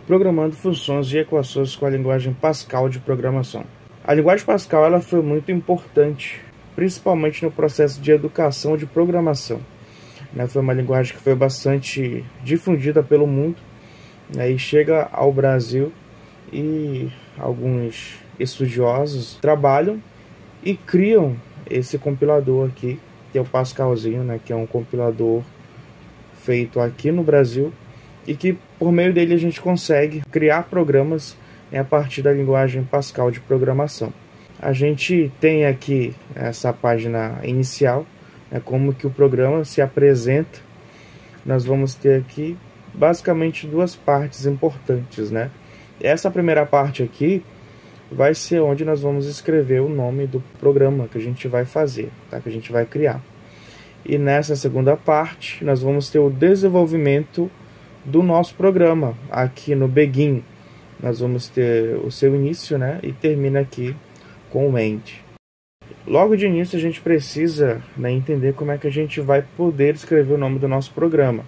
programando funções e equações com a linguagem Pascal de programação. A linguagem Pascal ela foi muito importante, principalmente no processo de educação de programação. Foi uma linguagem que foi bastante difundida pelo mundo, e chega ao Brasil e alguns estudiosos trabalham e criam esse compilador aqui, que é o Pascalzinho, que é um compilador feito aqui no Brasil e que por meio dele a gente consegue criar programas a partir da linguagem Pascal de programação. A gente tem aqui essa página inicial, como que o programa se apresenta. Nós vamos ter aqui basicamente duas partes importantes, Essa primeira parte aqui vai ser onde nós vamos escrever o nome do programa que a gente vai fazer, que a gente vai criar. E nessa segunda parte nós vamos ter o desenvolvimento do nosso programa. Aqui no Begin nós vamos ter o seu início, e termina aqui com o End. Logo de início a gente precisa entender como é que a gente vai poder escrever o nome do nosso programa.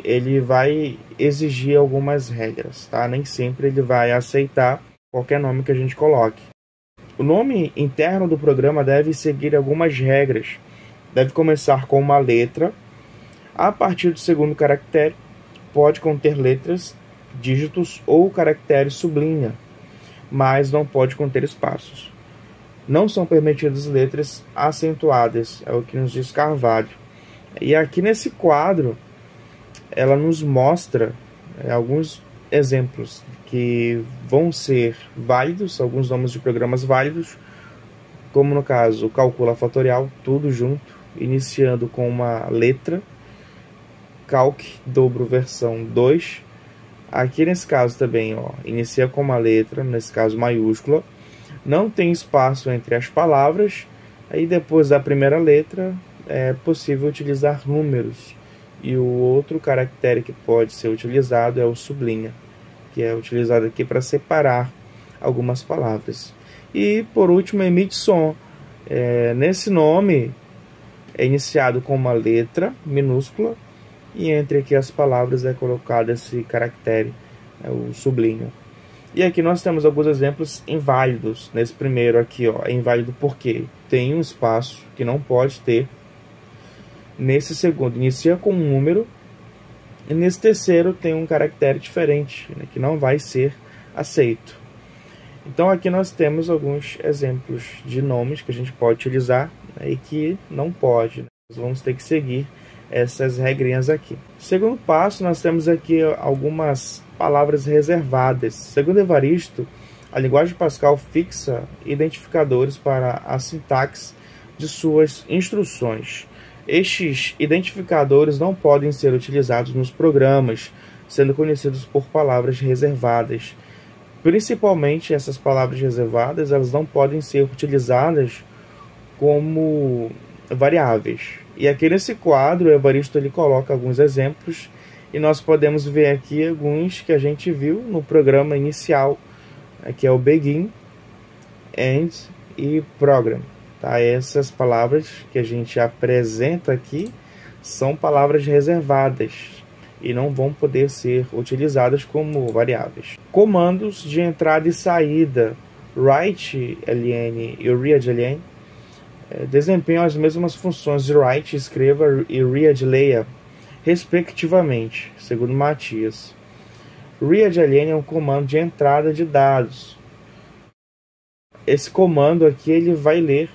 Ele vai exigir algumas regras, Nem sempre ele vai aceitar qualquer nome que a gente coloque. O nome interno do programa deve seguir algumas regras. Deve começar com uma letra. A partir do segundo caractere, pode conter letras, dígitos ou caracteres sublinha, mas não pode conter espaços. Não são permitidas letras acentuadas, é o que nos diz Carvalho. E aqui nesse quadro, ela nos mostra alguns exemplos que vão ser válidos, alguns nomes de programas válidos, como no caso o Calcula Fatorial, tudo junto, iniciando com uma letra, Calc dobro versão 2. Aqui nesse caso também, inicia com uma letra, nesse caso maiúscula, não tem espaço entre as palavras, aí depois da primeira letra é possível utilizar números, e o outro caractere que pode ser utilizado é o sublinha, que é utilizado aqui para separar algumas palavras. E por último, emite som. Nesse nome é iniciado com uma letra minúscula e entre aqui as palavras é colocado esse caractere, o sublinha. E aqui nós temos alguns exemplos inválidos. Nesse primeiro aqui, é inválido porque tem um espaço que não pode ter. Nesse segundo, inicia com um número. E nesse terceiro tem um caractere diferente, que não vai ser aceito. Então aqui nós temos alguns exemplos de nomes que a gente pode utilizar e que não pode. Nós vamos ter que seguir essas regrinhas aqui. Segundo passo, nós temos aqui algumas palavras reservadas. Segundo Evaristo, a linguagem Pascal fixa identificadores para a sintaxe de suas instruções. Estes identificadores não podem ser utilizados nos programas, sendo conhecidos por palavras reservadas. Principalmente essas palavras reservadas, elas não podem ser utilizadas como variáveis. E aqui nesse quadro, o Evaristo ele coloca alguns exemplos e nós podemos ver aqui alguns que a gente viu no programa inicial, que é o Begin, End e Program. Essas palavras que a gente apresenta aqui são palavras reservadas e não vão poder ser utilizadas como variáveis. Comandos de entrada e saída, write ln e read ln, desempenham as mesmas funções de write, escreva, e read, leia, respectivamente, segundo Matias. Read ln é um comando de entrada de dados. Esse comando aqui ele vai ler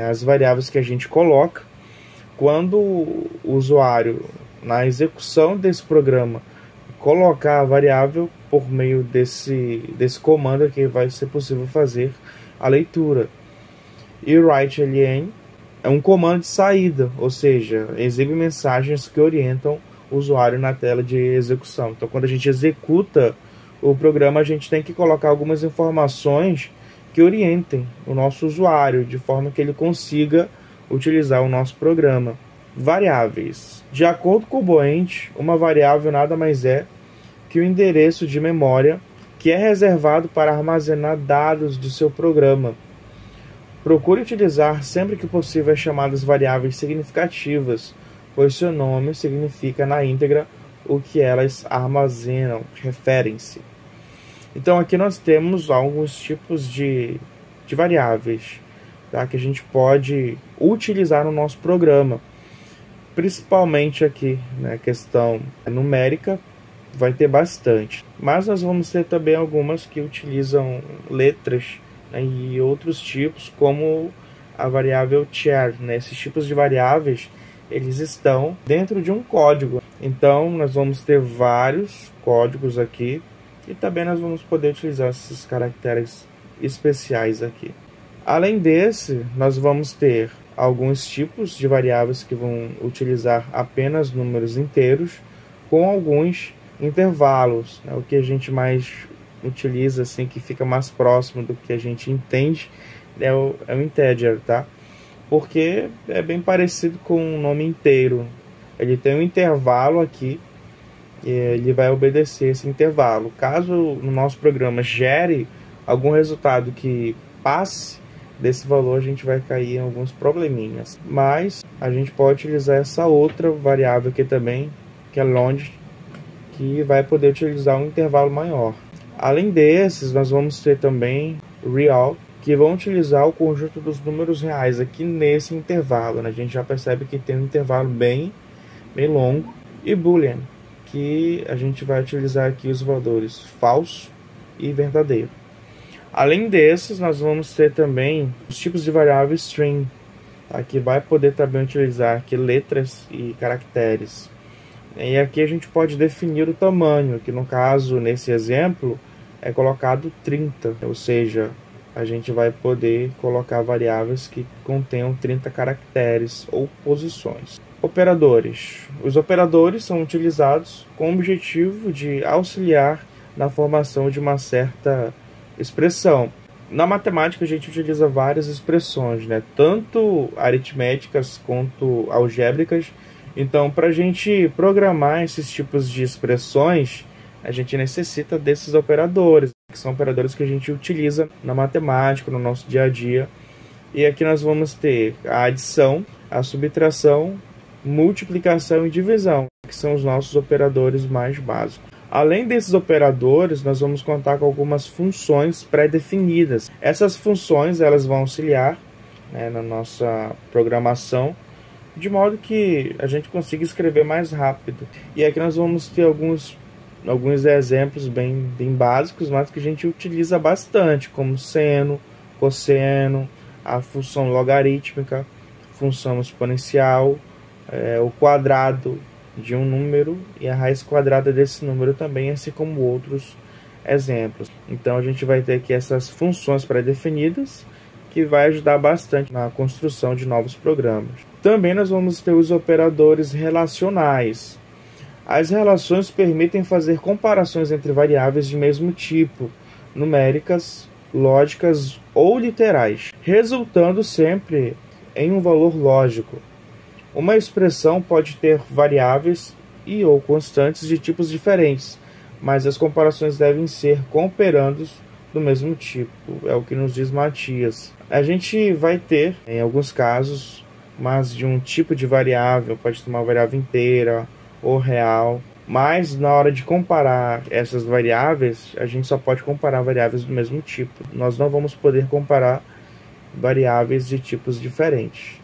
as variáveis que a gente coloca. Quando o usuário, na execução desse programa, colocar a variável por meio desse comando aqui, vai ser possível fazer a leitura. E write ln é um comando de saída, ou seja, exibe mensagens que orientam o usuário na tela de execução. Então, quando a gente executa o programa, a gente tem que colocar algumas informações que orientem o nosso usuário, de forma que ele consiga utilizar o nosso programa. Variáveis. De acordo com o Boent, uma variável nada mais é que o endereço de memória que é reservado para armazenar dados de seu programa. Procure utilizar sempre que possível as chamadas variáveis significativas, pois seu nome significa na íntegra o que elas armazenam, referem-se. Então aqui nós temos alguns tipos de variáveis, tá, que a gente pode utilizar no nosso programa. Principalmente aqui na questão numérica, vai ter bastante. Mas nós vamos ter também algumas que utilizam letras, né, e outros tipos, como a variável char, né? Esses tipos de variáveis, eles estão dentro de um código. Então nós vamos ter vários códigos aqui e também nós vamos poder utilizar esses caracteres especiais aqui. Além desse, nós vamos ter alguns tipos de variáveis que vão utilizar apenas números inteiros com alguns intervalos, né? O que a gente mais utiliza, assim, que fica mais próximo do que a gente entende, é o integer, tá? Porque é bem parecido com o nome inteiro. Ele tem um intervalo aqui e ele vai obedecer esse intervalo. Caso no nosso programa gere algum resultado que passe desse valor, a gente vai cair em alguns probleminhas. Mas a gente pode utilizar essa outra variável aqui também, que é long, que vai poder utilizar um intervalo maior. Além desses, nós vamos ter também real, que vão utilizar o conjunto dos números reais aqui nesse intervalo, né? A gente já percebe que tem um intervalo bem longo. E boolean, que a gente vai utilizar aqui os valores falso e verdadeiro. Além desses, nós vamos ter também os tipos de variável string, tá? Que vai poder também utilizar aqui letras e caracteres. E aqui a gente pode definir o tamanho, que no caso, nesse exemplo, é colocado 30, ou seja, a gente vai poder colocar variáveis que contenham 30 caracteres ou posições. Operadores. Os operadores são utilizados com o objetivo de auxiliar na formação de uma certa expressão. Na matemática a gente utiliza várias expressões, né? Tanto aritméticas quanto algébricas. Então, para a gente programar esses tipos de expressões, a gente necessita desses operadores, que são operadores que a gente utiliza na matemática, no nosso dia a dia. E aqui nós vamos ter a adição, a subtração, multiplicação e divisão, que são os nossos operadores mais básicos. Além desses operadores, nós vamos contar com algumas funções pré-definidas. Essas funções elas vão auxiliar, né, na nossa programação, de modo que a gente consiga escrever mais rápido. E aqui nós vamos ter alguns exemplos bem básicos, mas que a gente utiliza bastante, como seno, cosseno, a função logarítmica, função exponencial, o quadrado de um número e a raiz quadrada desse número também, assim como outros exemplos. Então a gente vai ter aqui essas funções pré-definidas, que vai ajudar bastante na construção de novos programas. Também nós vamos ter os operadores relacionais. As relações permitem fazer comparações entre variáveis de mesmo tipo, numéricas, lógicas ou literais, resultando sempre em um valor lógico. Uma expressão pode ter variáveis e ou constantes de tipos diferentes, mas as comparações devem ser com operandos do mesmo tipo, é o que nos diz Matias. A gente vai ter, em alguns casos, mais de um tipo de variável, pode ter uma variável inteira ou real, mas na hora de comparar essas variáveis, a gente só pode comparar variáveis do mesmo tipo. Nós não vamos poder comparar variáveis de tipos diferentes.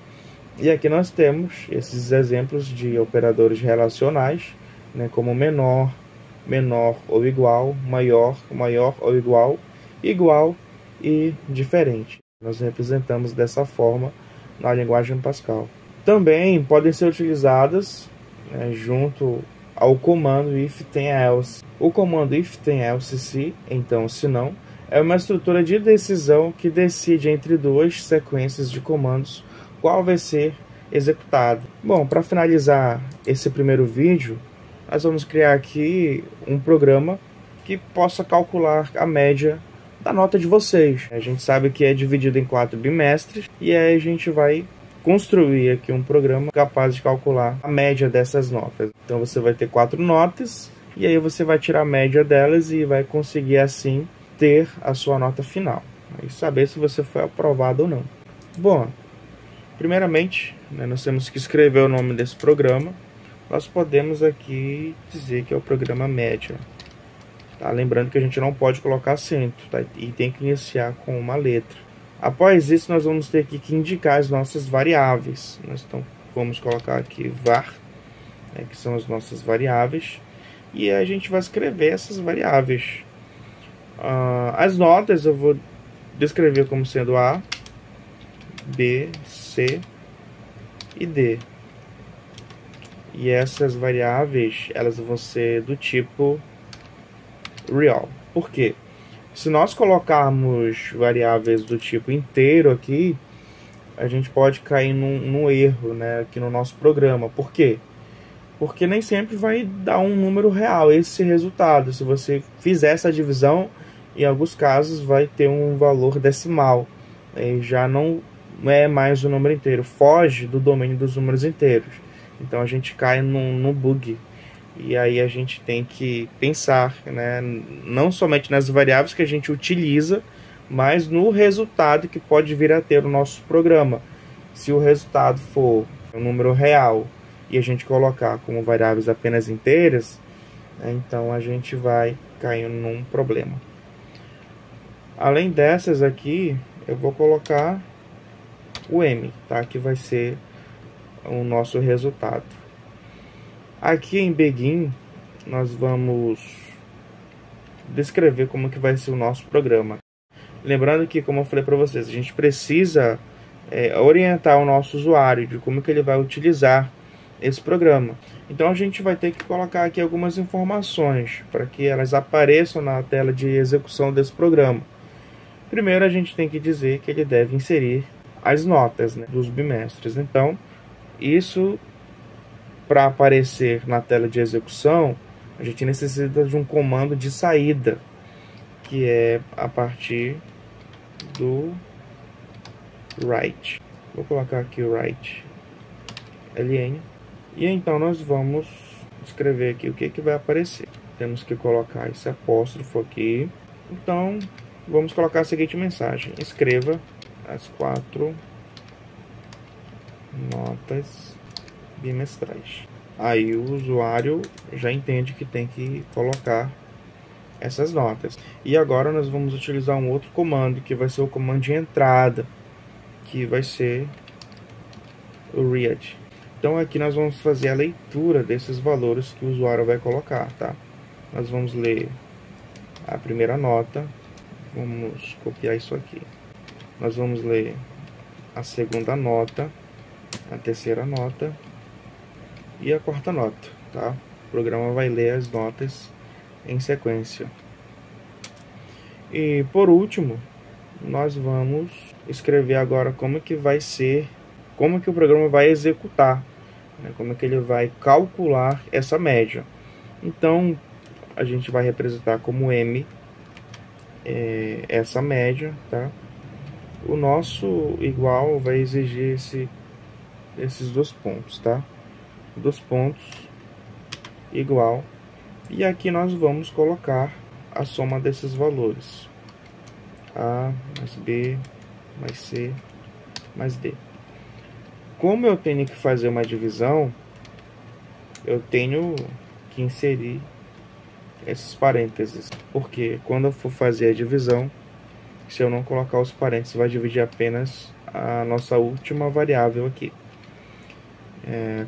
E aqui nós temos esses exemplos de operadores relacionais, né, como menor, menor ou igual, maior, maior ou igual, igual e diferente. Nós representamos dessa forma na linguagem Pascal. Também podem ser utilizadas, né, junto ao comando if then else. O comando if then else se, então se não, é uma estrutura de decisão que decide entre duas sequências de comandos qual vai ser executado. Bom, para finalizar esse primeiro vídeo, nós vamos criar aqui um programa que possa calcular a média da nota de vocês. A gente sabe que é dividido em 4 bimestres e aí a gente vai construir aqui um programa capaz de calcular a média dessas notas. Então você vai ter 4 notas e aí você vai tirar a média delas e vai conseguir assim ter a sua nota final e saber se você foi aprovado ou não. Bom, primeiramente, né, nós temos que escrever o nome desse programa. nós podemos aqui dizer que é o programa média. Tá? Lembrando que a gente não pode colocar acento, tá? E tem que iniciar com uma letra. Após isso, nós vamos ter aqui que indicar as nossas variáveis. Então, vamos colocar aqui var, né, que são as nossas variáveis, e a gente vai escrever essas variáveis. As notas eu vou descrever como sendo A, B, C e D. E essas variáveis, elas vão ser do tipo real. Por quê? Se nós colocarmos variáveis do tipo inteiro aqui, a gente pode cair num erro, né, aqui no nosso programa. Por quê? Porque nem sempre vai dar um número real esse resultado. Se você fizer essa divisão, em alguns casos vai ter um valor decimal. E já não é mais o número inteiro. Foge do domínio dos números inteiros. Então a gente cai no bug. E aí a gente tem que pensar, né, não somente nas variáveis que a gente utiliza, mas no resultado que pode vir a ter o nosso programa. Se o resultado for um número real e a gente colocar como variáveis apenas inteiras, né, então a gente vai cair num problema. Além dessas aqui, eu vou colocar o M, tá? Que vai ser o nosso resultado. Aqui em Begin, nós vamos descrever como que vai ser o nosso programa. Lembrando que, como eu falei para vocês, a gente precisa orientar o nosso usuário de como que ele vai utilizar esse programa. Então a gente vai ter que colocar aqui algumas informações para que elas apareçam na tela de execução desse programa. Primeiro a gente tem que dizer que ele deve inserir as notas, né, dos bimestres. Então isso, para aparecer na tela de execução, a gente necessita de um comando de saída, que é a partir do write. Vou colocar aqui o write ln. E então nós vamos escrever aqui o que vai aparecer. Temos que colocar esse apóstrofo aqui. Então vamos colocar a seguinte mensagem: escreva as 4 notas bimestrais. Aí o usuário já entende que tem que colocar essas notas. E agora nós vamos utilizar um outro comando, que vai ser o comando de entrada, que vai ser o read. Então aqui nós vamos fazer a leitura desses valores que o usuário vai colocar, tá? Nós vamos ler a primeira nota, vamos copiar isso aqui. Nós vamos ler a segunda nota, a terceira nota e a quarta nota, tá? O programa vai ler as notas em sequência. E por último, nós vamos escrever agora como que vai ser, como que o programa vai executar, né? Como que ele vai calcular essa média. Então a gente vai representar como M essa média, tá? O nosso igual vai exigir esses 2 pontos, tá? 2 pontos igual, e aqui nós vamos colocar a soma desses valores: A mais B mais C mais D. Como eu tenho que fazer uma divisão, eu tenho que inserir esses parênteses, porque quando eu for fazer a divisão, se eu não colocar os parênteses, vai dividir apenas a nossa última variável aqui.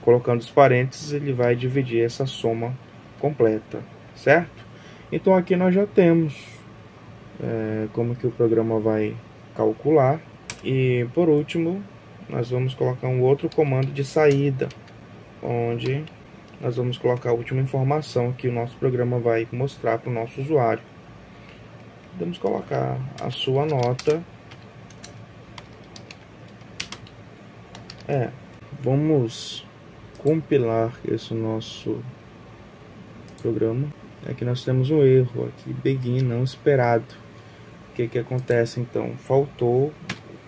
Colocando os parênteses, ele vai dividir essa soma completa, certo? Então aqui nós já temos como que o programa vai calcular. E por último, nós vamos colocar um outro comando de saída, onde nós vamos colocar a última informação que o nosso programa vai mostrar para o nosso usuário. Vamos colocar a sua nota. Vamos compilar esse nosso programa. Aqui nós temos um erro aqui, begin não esperado. O que acontece então? Faltou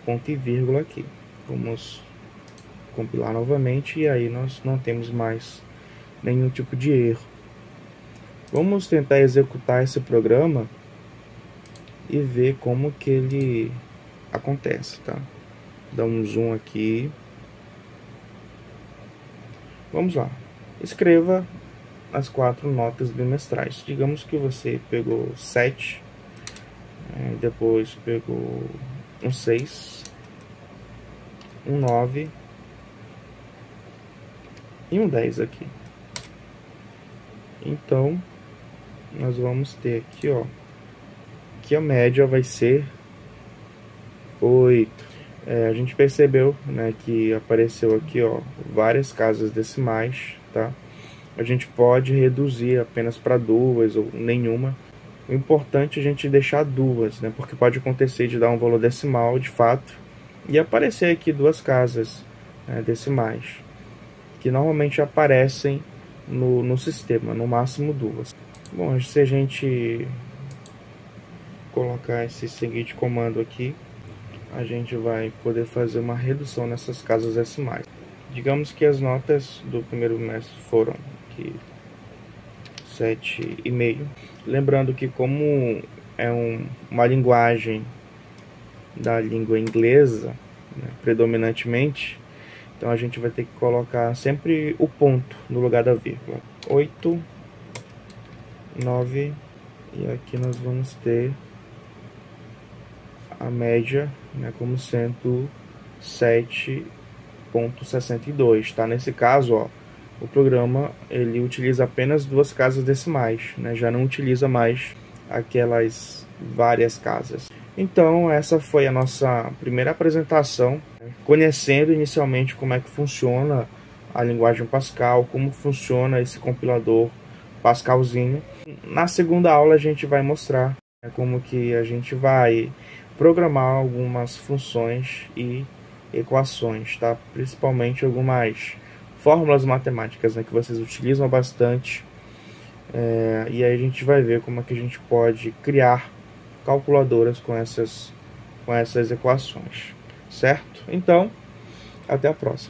ponto e vírgula aqui. Vamos compilar novamente e aí nós não temos mais nenhum tipo de erro. Vamos tentar executar esse programa e ver como que ele acontece, tá? Dá um zoom aqui. Vamos lá. escreva as 4 notas bimestrais. Digamos que você pegou 7, depois pegou um 6, um 9 e um 10 aqui. Então, nós vamos ter aqui, ó, que a média vai ser 8. A gente percebeu, né, que apareceu aqui, ó, várias casas decimais, tá? A gente pode reduzir apenas para 2 ou nenhuma. O importante é a gente deixar 2, né? Porque pode acontecer de dar um valor decimal de fato e aparecer aqui 2 casas decimais, que normalmente aparecem no sistema, no máximo 2. Bom, se a gente colocar esse seguinte comando aqui, a gente vai poder fazer uma redução nessas casas decimais. Digamos que as notas do primeiro bimestre foram aqui 7,5. Lembrando que como é uma linguagem da língua inglesa, né, predominantemente, então a gente vai ter que colocar sempre o ponto no lugar da vírgula. 8, 9, e aqui nós vamos ter a média, né, como sendo 7,62, tá? Nesse caso, ó, o programa ele utiliza apenas 2 casas decimais, né? Já não utiliza mais aquelas várias casas. Então essa foi a nossa primeira apresentação, né? Conhecendo inicialmente como é que funciona a linguagem Pascal, como funciona esse compilador Pascalzinho. Na segunda aula a gente vai mostrar, né, como que a gente vai programar algumas funções e equações, tá? Principalmente algumas fórmulas matemáticas, né, que vocês utilizam bastante, e aí a gente vai ver como é que a gente pode criar calculadoras com essas equações, certo? Então, até a próxima.